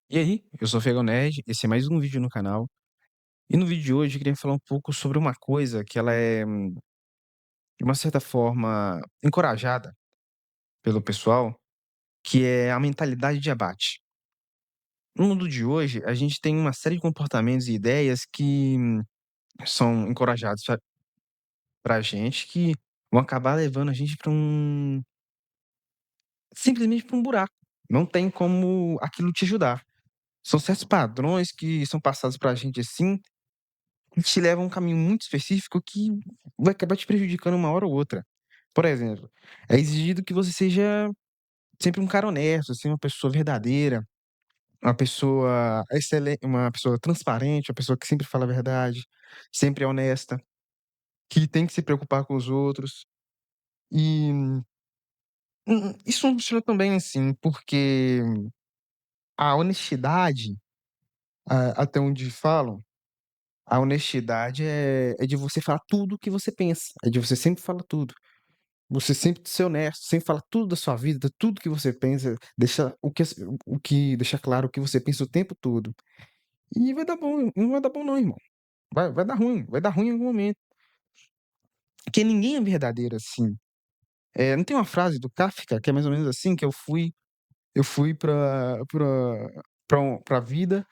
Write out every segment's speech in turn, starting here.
E aí, eu sou o Fegão Nerd, esse é mais um vídeo no canal. E no vídeo de hoje eu queria falar um pouco sobre uma coisa que ela é, de uma certa forma, encorajada pelo pessoal, que é a mentalidade de abate. No mundo de hoje, a gente tem uma série de comportamentos e ideias que são encorajados pra gente, que vão acabar levando a gente para simplesmente para um buraco. Não tem como aquilo te ajudar. São certos padrões que são passados pra gente assim, e te leva a um caminho muito específico que vai acabar te prejudicando uma hora ou outra. Por exemplo, é exigido que você seja sempre um cara honesto, assim, uma pessoa verdadeira, uma pessoa uma pessoa transparente, uma pessoa que sempre fala a verdade, sempre é honesta, que tem que se preocupar com os outros. E, isso não funciona tão bem assim, porque a honestidade, até onde falam, a honestidade é de você falar tudo o que você pensa, é de você sempre falar tudo. Você sempre ser honesto, sempre falar tudo da sua vida, tudo que você pensa, deixar deixar claro o que você pensa o tempo todo. E vai dar bom, não vai dar bom não, irmão. Vai dar ruim em algum momento. Porque ninguém é verdadeiro assim. Não tem uma frase do Kafka que é mais ou menos assim, que eu fui pra vida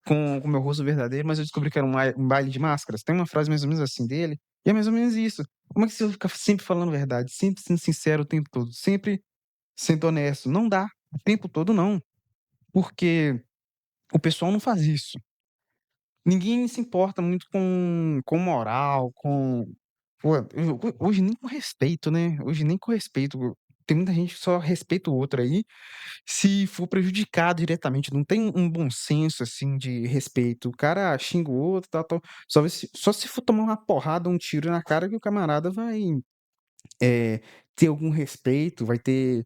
com o meu rosto verdadeiro, mas eu descobri que era um baile de máscaras. Tem uma frase mais ou menos assim dele, e é mais ou menos isso. Como é que você vai ficar sempre falando a verdade, sempre sendo sincero o tempo todo, sempre sendo honesto? Não dá, o tempo todo não, porque o pessoal não faz isso. Ninguém se importa muito com moral, pô, hoje nem com respeito, né, hoje nem com respeito. Tem muita gente que só respeita o outro aí, se for prejudicado diretamente, não tem um bom senso, assim, de respeito. O cara xinga o outro, tal, tal, só se for tomar uma porrada, um tiro na cara que o camarada vai, ter algum respeito, vai ter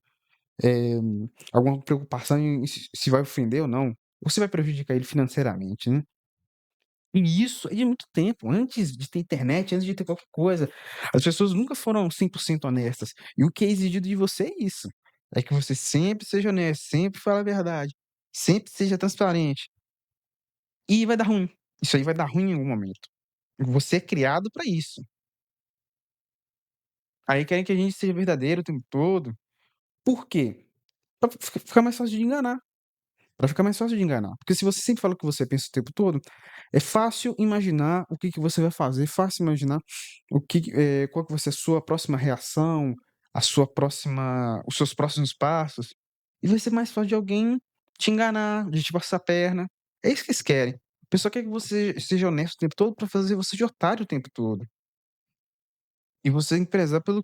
eh, alguma preocupação em se vai ofender ou não, ou se vai prejudicar ele financeiramente, né. E isso é de muito tempo, antes de ter internet, antes de ter qualquer coisa, as pessoas nunca foram 100% honestas. E o que é exigido de você é isso, é que você sempre seja honesto, sempre fale a verdade, sempre seja transparente. E vai dar ruim, isso aí vai dar ruim em algum momento. Você é criado pra isso. Aí querem que a gente seja verdadeiro o tempo todo. Por quê? Pra ficar mais fácil de enganar. Pra ficar mais fácil de enganar. Porque se você sempre fala o que você pensa o tempo todo, é fácil imaginar o que que você vai fazer, é fácil imaginar qual que vai ser a sua próxima reação, os seus próximos passos, e vai ser mais fácil de alguém te enganar, de te passar a perna. É isso que eles querem. A pessoa quer que você seja honesto o tempo todo pra fazer você de otário o tempo todo. E você tem que prezar pelo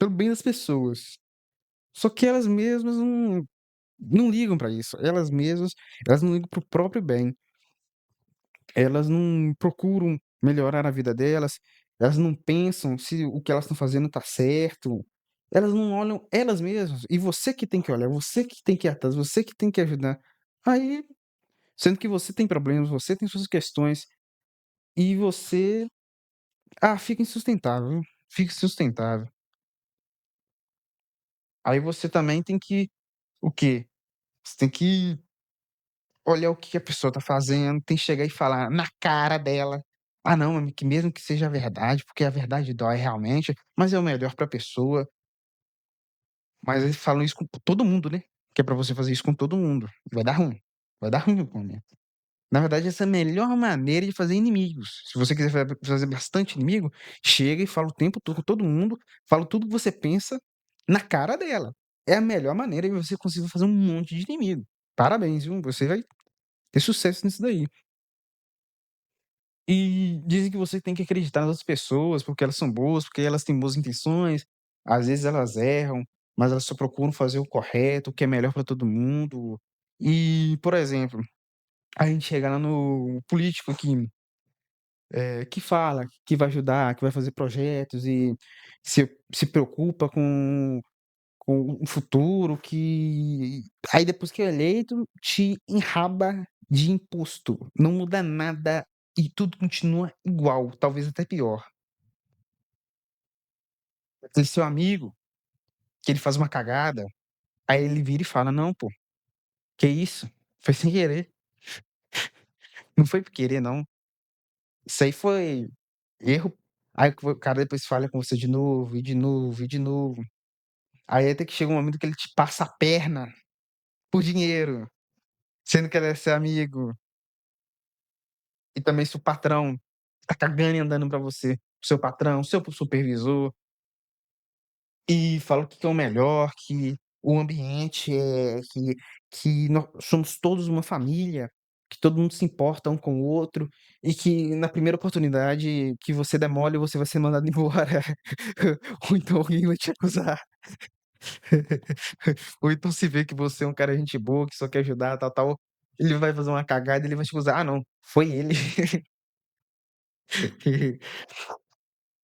bem das pessoas. Só que elas mesmas não ligam pra isso. Elas não ligam para o próprio bem. Elas não procuram melhorar a vida delas, elas não pensam se o que elas estão fazendo tá certo. Elas não olham elas mesmas. E você que tem que olhar, você que tem que ir atrás, você que tem que ajudar. Aí, sendo que você tem problemas, você tem suas questões e você fica insustentável, viu, fica insustentável. Aí você também tem que o quê? Você tem que olhar o que a pessoa tá fazendo, tem que chegar e falar na cara dela: "Ah não, que mesmo que seja verdade, porque a verdade dói realmente, mas é o melhor pra pessoa". Mas eles falam isso com todo mundo, né, que é pra você fazer isso com todo mundo. Vai dar ruim em algum momento. Na verdade, essa é a melhor maneira de fazer inimigos. Se você quiser fazer bastante inimigo, chega e fala o tempo todo com todo mundo, fala tudo que você pensa na cara dela. É a melhor maneira e você conseguir fazer um monte de inimigo. Parabéns, viu, você vai ter sucesso nisso daí. E dizem que você tem que acreditar nas outras pessoas, porque elas são boas, porque elas têm boas intenções. Às vezes elas erram, mas elas só procuram fazer o correto, o que é melhor para todo mundo. E, por exemplo, a gente chega lá no político que fala que vai ajudar, que vai fazer projetos e se preocupa com o futuro, que aí depois que é eleito, te enraba de imposto, não muda nada e tudo continua igual, talvez até pior. Aquele seu amigo, que ele faz uma cagada, aí ele vira e fala: "Não pô, Que isso? Foi sem querer. Não foi por querer, não. Isso aí foi erro. Aí o cara depois falha com você de novo, e de novo, e de novo. Aí até que chega um momento que ele te passa a perna por dinheiro, sendo que ele é seu amigo. E também se o patrão tá cagando e andando pra você, seu patrão, seu supervisor, e fala o que que é o melhor, que o ambiente é que nós somos todos uma família, que todo mundo se importa um com o outro, e que na primeira oportunidade que você der mole, você vai ser mandado embora. Ou então alguém vai te acusar. Ou então se vê que você é um cara gente boa, que só quer ajudar, tal, tal, ele vai fazer uma cagada, ele vai te acusar: "Ah não, foi ele".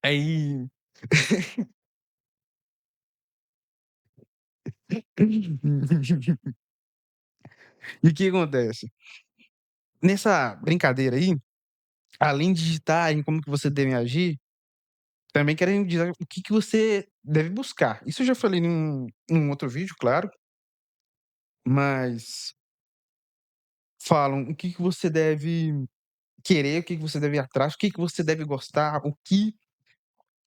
Aí e o que acontece? Nessa brincadeira aí, além de digitar em como que você deve agir, também querem dizer o que que você deve buscar. Isso eu já falei num outro vídeo, claro, mas falam o que que você deve querer, o que que você deve ir atrás, o que que você deve gostar, o que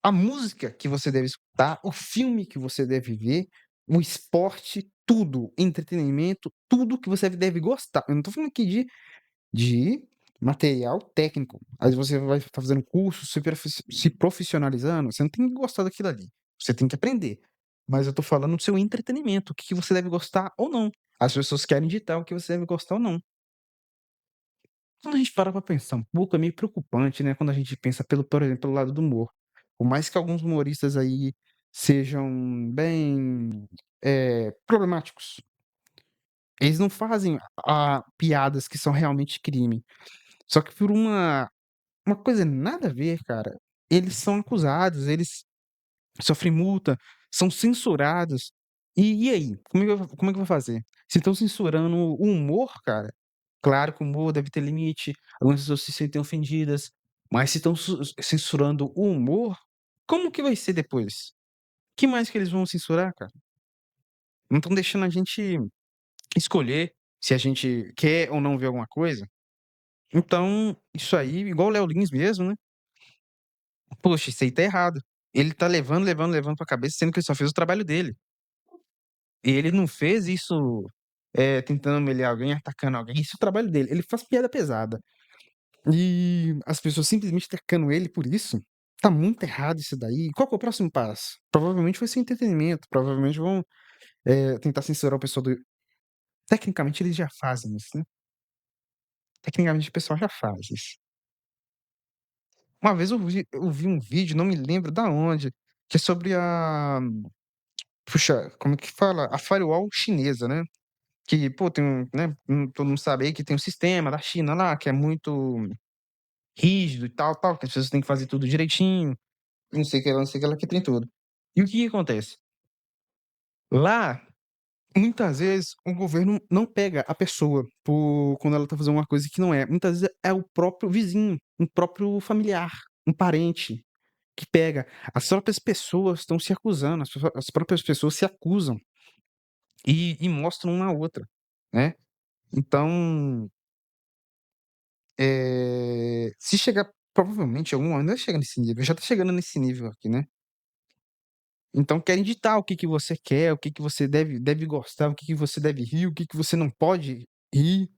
a música que você deve escutar, o filme que você deve ver, o esporte, tudo, entretenimento, tudo que você deve gostar. Eu não tô falando aqui de material técnico. Aí você vai estar fazendo curso, se profissionalizando, você não tem que gostar daquilo ali. Você tem que aprender. Mas eu tô falando do seu entretenimento, o que que você deve gostar ou não. As pessoas querem ditar o que você deve gostar ou não. Quando a gente para pra pensar um pouco, é meio preocupante, né, quando a gente pensa por exemplo, pelo lado do humor. Por mais que alguns humoristas aí sejam bem, problemáticos, eles não fazem, piadas que são realmente crime. Só que por uma coisa nada a ver, cara, eles são acusados, eles sofrem multa, são censurados. E aí, como é que vai fazer? Se estão censurando o humor, cara, claro que o humor deve ter limite, algumas pessoas se sentem ofendidas, mas se estão censurando o humor, como que vai ser depois? Que mais que eles vão censurar, cara? Não estão deixando a gente escolher se a gente quer ou não ver alguma coisa. Então, isso aí, igual o Léo Lins mesmo, né? Poxa, isso aí tá errado. Ele tá levando, levando, levando pra cabeça, sendo que ele só fez o trabalho dele. E ele não fez isso, tentando humilhar alguém, atacando alguém. Isso é o trabalho dele. Ele faz piada pesada. E as pessoas simplesmente atacando ele por isso. Tá muito errado isso daí. Qual que é o próximo passo? Provavelmente vai ser entretenimento. Provavelmente vão, tentar censurar o pessoal do. Tecnicamente eles já fazem isso, né? Tecnicamente o pessoal já faz isso. Uma vez eu vi um vídeo, não me lembro da onde, que é sobre a. Puxa, como é que fala? A firewall chinesa, né? Que, pô, tem um, né, todo mundo sabe aí que tem um sistema da China lá, que é muito rígido e tal, tal, que as pessoas têm que fazer tudo direitinho, não sei o que lá, não sei o que lá, que tem tudo. E o que que acontece? Lá, muitas vezes, o governo não pega a pessoa quando ela tá fazendo uma coisa que não é. Muitas vezes é o próprio vizinho, um próprio familiar, um parente que pega. As próprias pessoas estão se acusando, as próprias pessoas se acusam e mostram uma à outra, né? Então, se chegar provavelmente algum momento vai chegar nesse nível, já tá chegando nesse nível aqui, né. Então querem ditar o que que você quer, o que que você deve gostar, o que que você deve rir, o que que você não pode rir,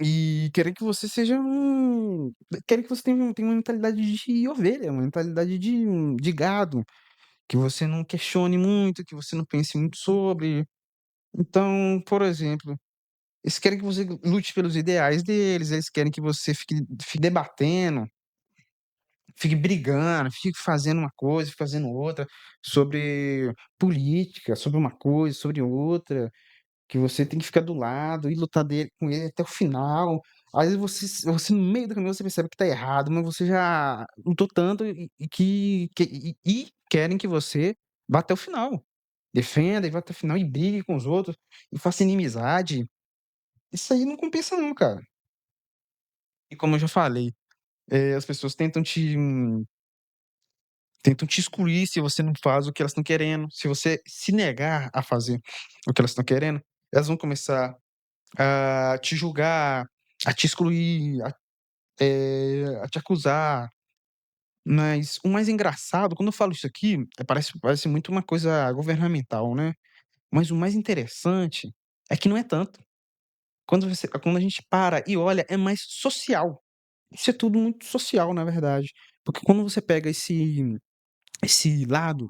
e querem que você tenha uma mentalidade de ovelha, uma mentalidade de gado, que você não questione muito, que você não pense muito sobre. Então, por exemplo, eles querem que você lute pelos ideais deles, eles querem que você fique debatendo, fique brigando, fique fazendo uma coisa, fique fazendo outra, sobre política, sobre uma coisa, sobre outra, que você tem que ficar do lado e lutar com ele até o final. Às vezes você no meio do caminho você percebe que tá errado, mas você já lutou tanto e querem que você vá até o final. Defenda e vá até o final e brigue com os outros e faça inimizade. Isso aí não compensa não, cara. E como eu já falei, as pessoas tentam tentam te excluir se você não faz o que elas estão querendo. Se você se negar a fazer o que elas estão querendo, elas vão começar a te julgar, a te excluir, a te acusar. Mas o mais engraçado, quando eu falo isso aqui, parece muito uma coisa governamental, né? Mas o mais interessante é que não é tanto. Quando a gente para e olha, é mais social. Isso é tudo muito social, na verdade. Porque quando você pega esse lado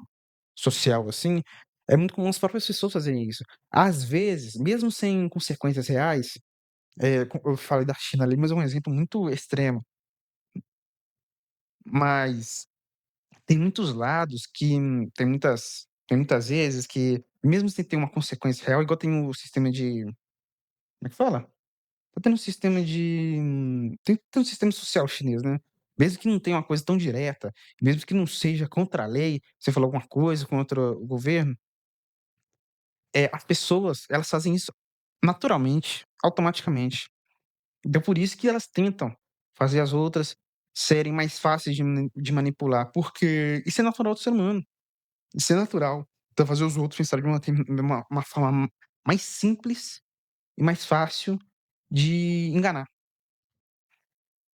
social, assim, é muito comum as próprias pessoas fazerem isso. Às vezes, mesmo sem consequências reais, eu falei da China ali, mas é um exemplo muito extremo. Mas tem muitos lados que tem muitas vezes que, mesmo sem ter uma consequência real, igual tem o sistema de, como é que fala? Tá tendo um sistema de tem um sistema social chinês, né. Mesmo que não tenha uma coisa tão direta, mesmo que não seja contra a lei, você falou alguma coisa contra o governo, as pessoas, elas fazem isso naturalmente, automaticamente. Então por isso que elas tentam fazer as outras serem mais fáceis de manipular, porque isso é natural do ser humano, isso é natural. Então fazer os outros pensarem de uma forma mais simples e mais fácil de enganar.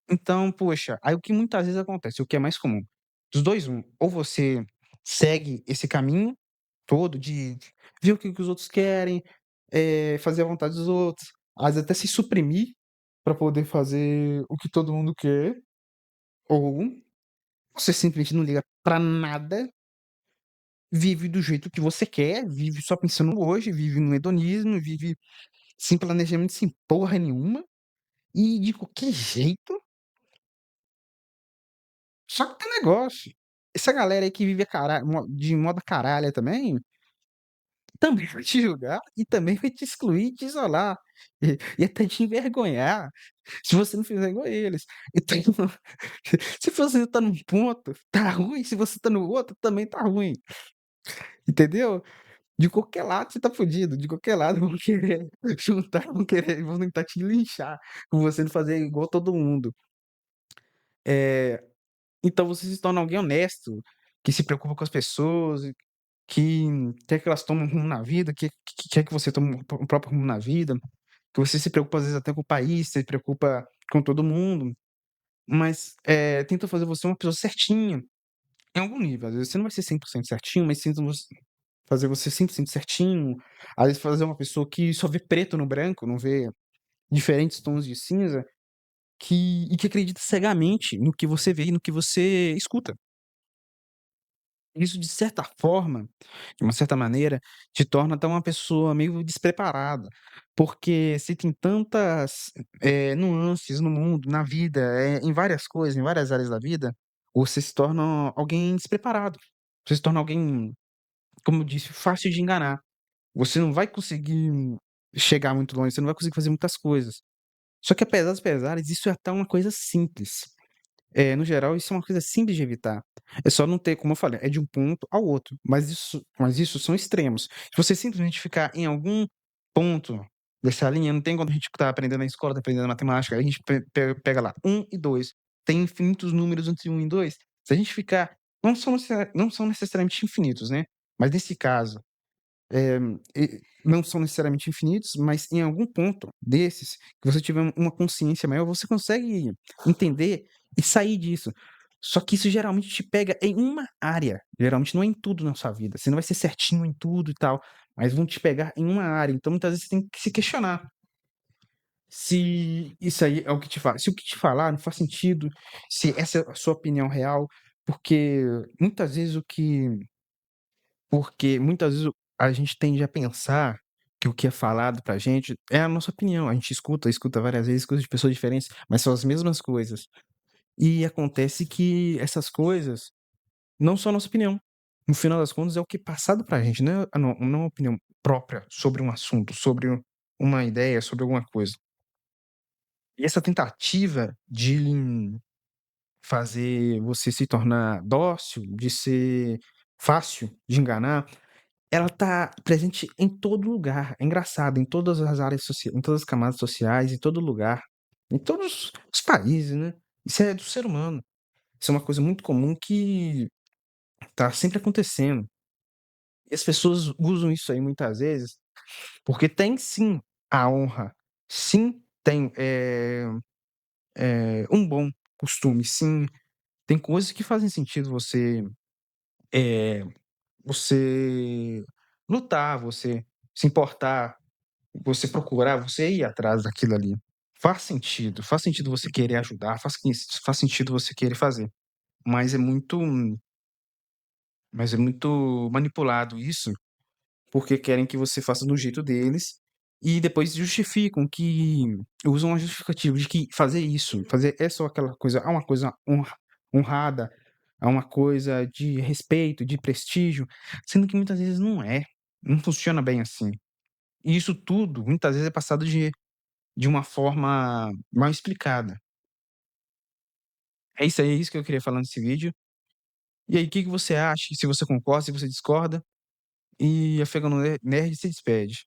Então, poxa, aí o que muitas vezes acontece, o que é mais comum, dos 2 ou você segue esse caminho todo de ver o que que os outros querem, fazer a vontade dos outros, às vezes até se suprimir para poder fazer o que todo mundo quer, ou você simplesmente não liga pra nada, vive do jeito que você quer, vive só pensando no hoje, vive no hedonismo, vive sem planejamento, sem porra nenhuma, e de qualquer jeito. Só que tem um negócio, essa galera aí que vive a de modo caralha também vai te julgar e também vai te excluir e te isolar, e até te envergonhar, se você não fizer igual eles. Então, se você tá num ponto, tá ruim, se você tá no outro, também tá ruim, entendeu? De qualquer lado você tá fudido, de qualquer lado vão querer juntar, vão tentar te linchar, por você não fazer igual todo mundo. Eh, então você se torna alguém honesto, que se preocupa com as pessoas, que quer que elas tomem um rumo na vida, que quer que você tome um próprio rumo na vida, que você se preocupa às vezes até com o país, se preocupa com todo mundo, mas, tenta fazer você uma pessoa certinha, em algum nível. Às vezes você não vai ser 100% certinho, mas tenta fazer você 100% certinho, às vezes fazer uma pessoa que só vê preto no branco, não vê diferentes tons de cinza, que acredita cegamente no que você vê e no que você escuta. Isso de certa forma, de uma certa maneira, te torna até uma pessoa meio despreparada, porque se tem tantas, nuances no mundo, na vida, em várias coisas, em várias áreas da vida, você se torna alguém despreparado. Você se torna alguém, como eu disse, fácil de enganar. Você não vai conseguir chegar muito longe, você não vai conseguir fazer muitas coisas. Só que apesar dos pesares, isso é até uma coisa simples. No geral, isso é uma coisa simples de evitar. É só não ter, como eu falei, é de um ponto ao outro, mas isso são extremos. Se você simplesmente ficar em algum ponto dessa linha, não tem quando a gente tá aprendendo na escola, tá aprendendo matemática, a gente pega lá um e 2, tem infinitos números entre um e 2. Se a gente ficar, não são necessariamente infinitos, né, mas nesse caso, não são necessariamente infinitos, mas em algum ponto desses, que você tiver uma consciência maior, você consegue entender e sair disso. Só que isso geralmente te pega em uma área, geralmente não é em tudo na sua vida. Você não vai ser certinho em tudo e tal, mas vão te pegar em uma área. Então, muitas vezes, você tem que se questionar se isso aí é o que te fala. Se o que te falar não faz sentido, se essa é a sua opinião real, porque muitas vezes o que porque muitas vezes a gente tende a pensar que o que é falado pra gente é a nossa opinião. A gente escuta várias vezes coisas de pessoas diferentes, mas são as mesmas coisas. E acontece que essas coisas não são a nossa opinião. No final das contas, é o que é passado pra gente, não é uma opinião própria sobre um assunto, sobre uma ideia, sobre alguma coisa. E essa tentativa de fazer você se tornar dócil, de ser fácil de enganar, ela tá presente em todo lugar, é engraçado, em todas as áreas em todas as camadas sociais, em todo lugar, em todos os países, né. Isso é do ser humano. Isso é uma coisa muito comum que tá sempre acontecendo. E as pessoas usam isso aí muitas vezes, porque tem sim a honra, sim tem, um bom costume, sim, tem coisas que fazem sentido eh, você lutar, você se importar, você procurar, você ir atrás daquilo ali. Faz sentido você querer ajudar, faz sentido você querer fazer, mas é muito mas é muito manipulado isso, porque querem que você faça do jeito deles e depois justificam que usam a justificativa de que fazer é só aquela coisa é uma coisa honrada, é uma coisa de respeito, de prestígio, sendo que muitas vezes não é, não funciona bem assim. E isso tudo, muitas vezes, é passado de uma forma mal explicada. É isso aí, é isso que eu queria falar nesse vídeo. E aí, o que que você acha? Se você concorda, se você discorda? E a Nerd se despede.